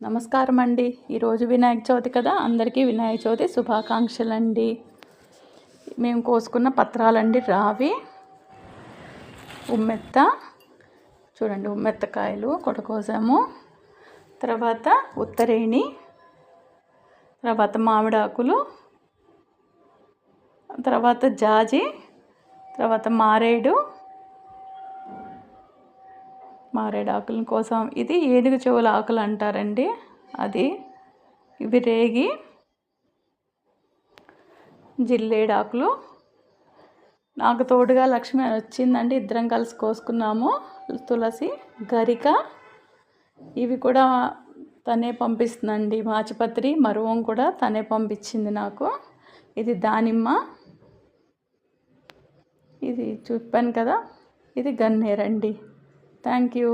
నమస్కారం అండి. ఈరోజు వినాయక చవితి కదా, అందరికీ వినాయక చవితి శుభాకాంక్షలు అండి. మేము కోసుకున్న పత్రాలండి రావి, ఉమ్మెత్త, చూడండి ఉమ్మెత్తకాయలు కొట్టుకోసాము. తర్వాత ఉత్తరేణి, తర్వాత మామిడాకులు, తర్వాత జాజి, తర్వాత మారేడు కోసం. ఇది ఏనుగు చెవుల ఆకులు అంటారండి, అది. ఇవి రేగి, జిల్లేడాకులు. నాకు తోడుగా లక్ష్మి వచ్చిందండి, ఇద్దరం కలిసి కోసుకున్నాము. తులసి, గరిక, ఇవి కూడా తనే పంపిస్తుందండి. మాచిపత్రి, మరువం కూడా తనే పంపించింది నాకు. ఇది దానిమ్మ, ఇది చెప్పాను కదా, ఇది గన్నేరండి. Thank you.